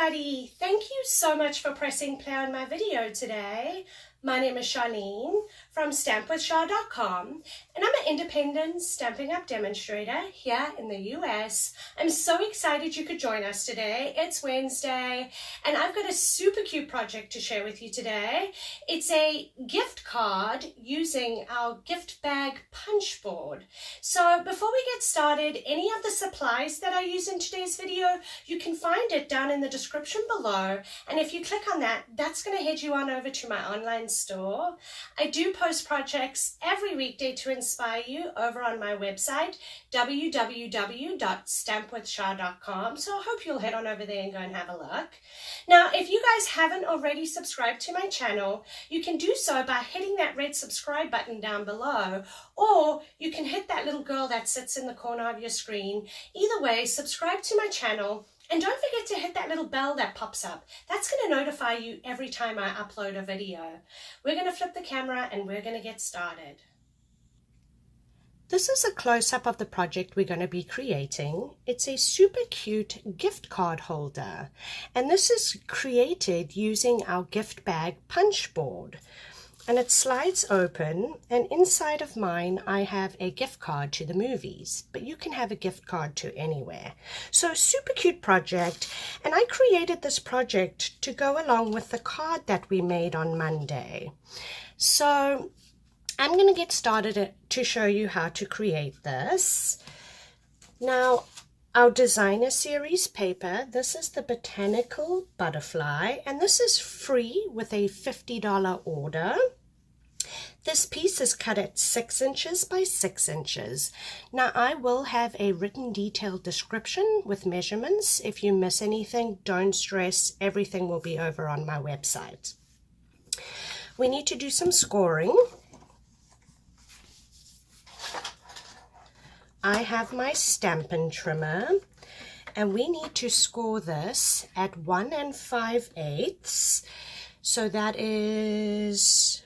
everybody! Thank you so much for pressing play on my video today. My name is Sharleen from stampwithshar.com, and I'm an independent Stampin' Up! Demonstrator here in the US. I'm so excited you could join us today. It's Wednesday, and I've got a super cute project to share with you today. It's a gift card using our gift bag punch board. So before we get started, any of the supplies that I use in today's video, you can find it down in the description below, and if you click on that, that's going to head you on over to my online store. I do post projects every weekday to inspire you over on my website www.stampwithshar.com, so I hope you'll head on over there and go and have a look. Now, if you guys haven't already subscribed to my channel, you can do so by hitting that red subscribe button down below, or you can hit that little girl that sits in the corner of your screen. Either way, subscribe to my channel. And don't forget to hit that little bell that pops up. That's going to notify you every time I upload a video. We're going to flip the camera and we're going to get started. This is a close-up of the project we're going to be creating. It's a super cute gift card holder. And this is created using our gift bag punch board. And it slides open, and inside of mine I have a gift card to the movies, but you can have a gift card to anywhere. So super cute project, and I created this project to go along with the card that we made on Monday. So I'm going to get started to show you how to create this. Now, our designer series paper, this is the botanical butterfly, and this is free with a $50 order. This piece is cut at 6 inches by 6 inches. Now, I will have a written detailed description with measurements. If you miss anything, don't stress. Everything will be over on my website. We need to do some scoring. I have my Stampin' trimmer, and we need to score this at 1 5/8. So that is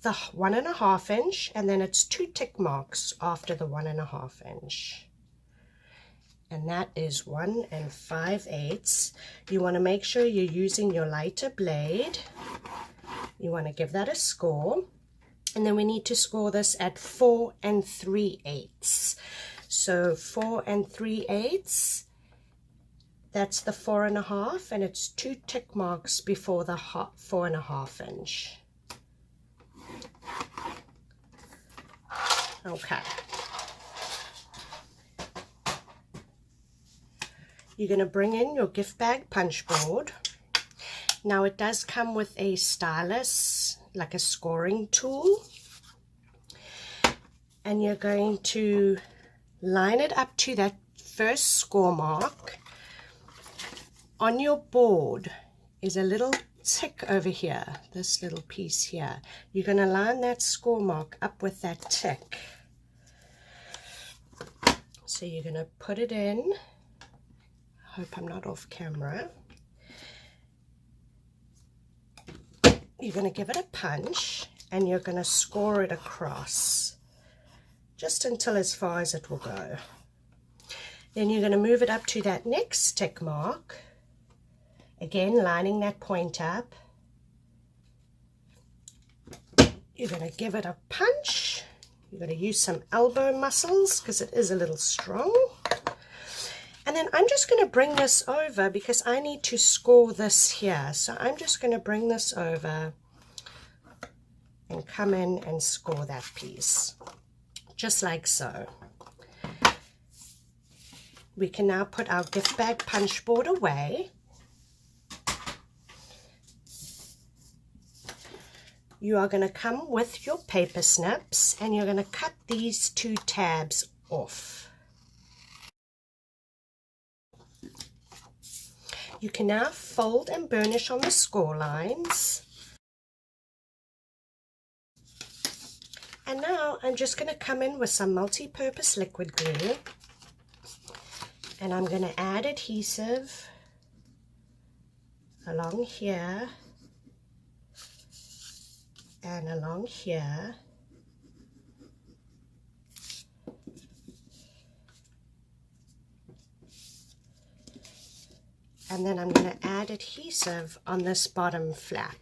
the 1 1/2 inch, and then it's 2 tick marks after the 1 1/2 inch. And that is 1 5/8. You want to make sure you're using your lighter blade. You want to give that a score. And then we need to score this at 4 3/8. So 4 3/8, that's the 4 1/2, and it's 2 tick marks before the 4 1/2 inch. Okay. You're going to bring in your gift bag punch board. Now it does come with a stylus, like a scoring tool, and you're going to line it up to that first score mark. On your board is a little tick over here, this little piece here. You're going to line that score mark up with that tick. So you're going to put it in. I hope I'm not off camera. You're going to give it a punch, and you're going to score it across just until as far as it will go. Then you're going to move it up to that next tick mark, again lining that point up. You're going to give it a punch. You're going to use some elbow muscles because it is a little strong. And then I'm just going to bring this over because I need to score this here. So I'm just going to bring this over and come in and score that piece, just like so. We can now put our gift bag punch board away. You are going to come with your paper snips, and you're going to cut these 2 tabs off. You can now fold and burnish on the score lines. And now I'm just going to come in with some multi-purpose liquid glue, and I'm going to add adhesive along here and along here. And then I'm going to add adhesive on this bottom flap.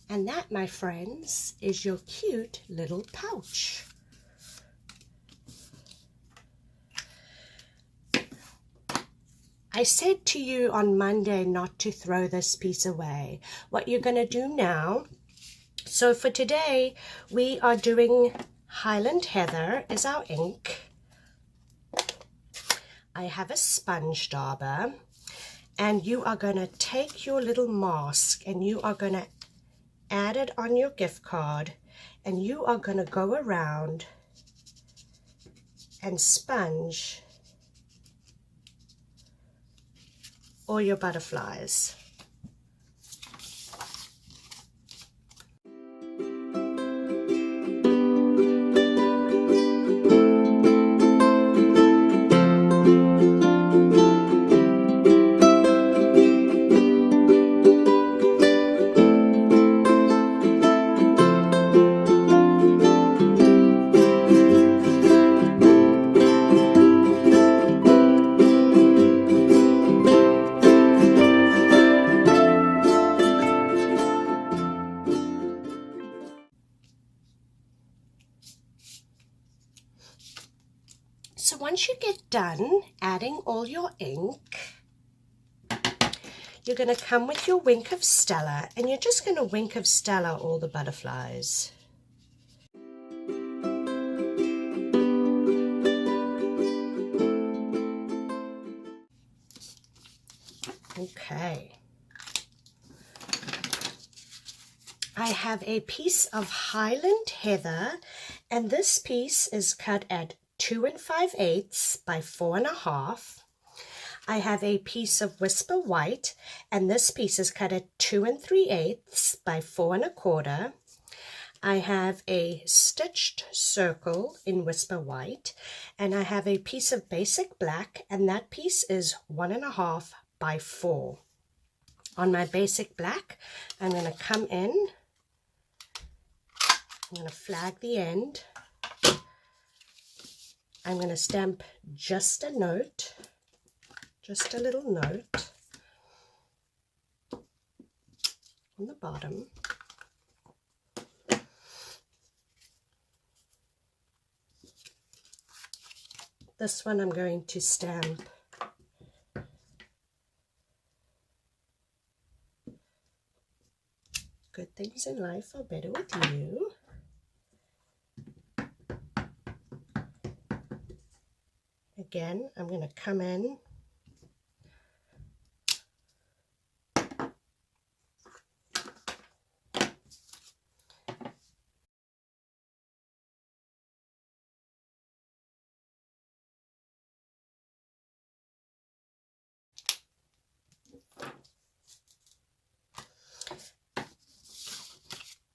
And that, my friends, is your cute little pouch. I said to you on Monday not to throw this piece away. What you're going to do now, so for today we are doing Highland Heather is our ink. I have a sponge dauber, and you are going to take your little mask and you are going to add it on your gift card, and you are going to go around and sponge all your butterflies. So once you get done adding all your ink, you're going to come with your Wink of Stella, and you're just going to Wink of Stella all the butterflies. Okay. I have a piece of Highland Heather, and this piece is cut at 2 5/8 by 4 1/2. I have a piece of Whisper White, and this piece is cut at 2 3/8 by 4 1/4. I have a stitched circle in Whisper White, and I have a piece of Basic Black, and that piece is 1 1/2 by 4. On my Basic Black, I'm going to come in, I'm going to flag the end, I'm going to stamp just a note, just a little note on the bottom. This one I'm going to stamp "Good things in life are better with you." Again, I'm going to come in,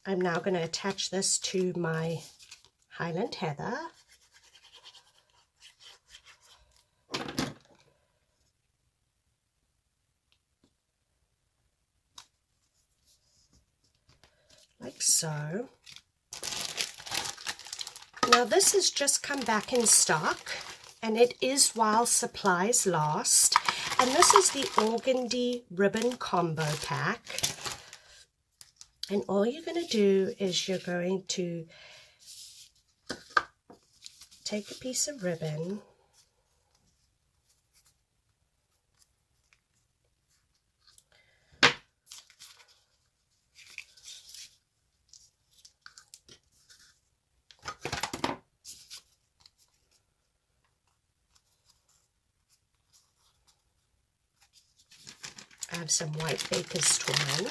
I'm now going to attach this to my Highland Heather. Like so. Now this has just come back in stock, and it is while supplies last. And this is the Organdy Ribbon Combo Pack. And all you're going to do is you're going to take a piece of ribbon, I have some white baker's twine.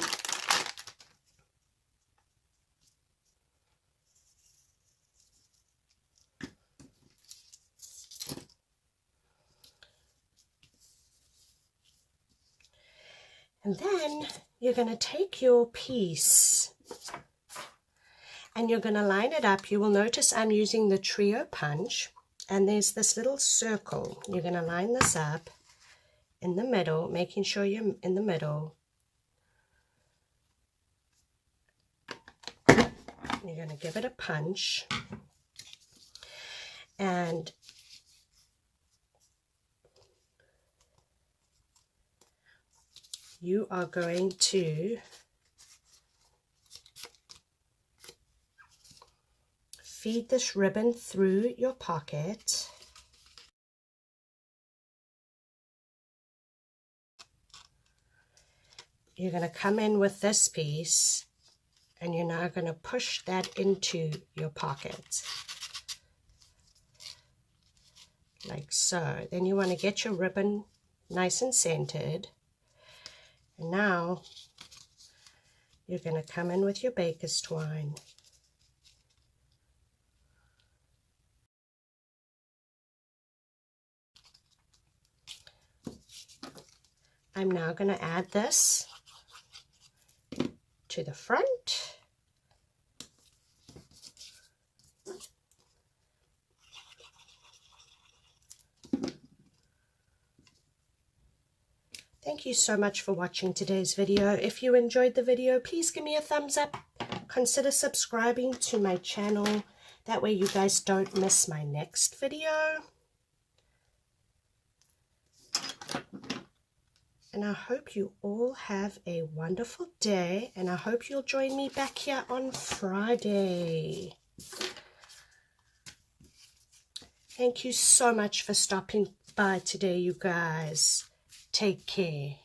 And then you're going to take your piece and you're going to line it up. You will notice I'm using the trio punch, and there's this little circle. You're going to line this up in the middle, making sure you're in the middle. You're going to give it a punch. and you are going to feed this ribbon through your pocket. You're going to come in with this piece and you're now going to push that into your pocket like so. Then you want to get your ribbon nice and centered, and now you're going to come in with your baker's twine. I'm now going to add this to the front. Thank you so much for watching today's video. If you enjoyed the video, please give me a thumbs up. Consider subscribing to my channel. That way you guys don't miss my next video. And I hope you all have a wonderful day, and I hope you'll join me back here on Friday. Thank you so much for stopping by today, you guys. Take care.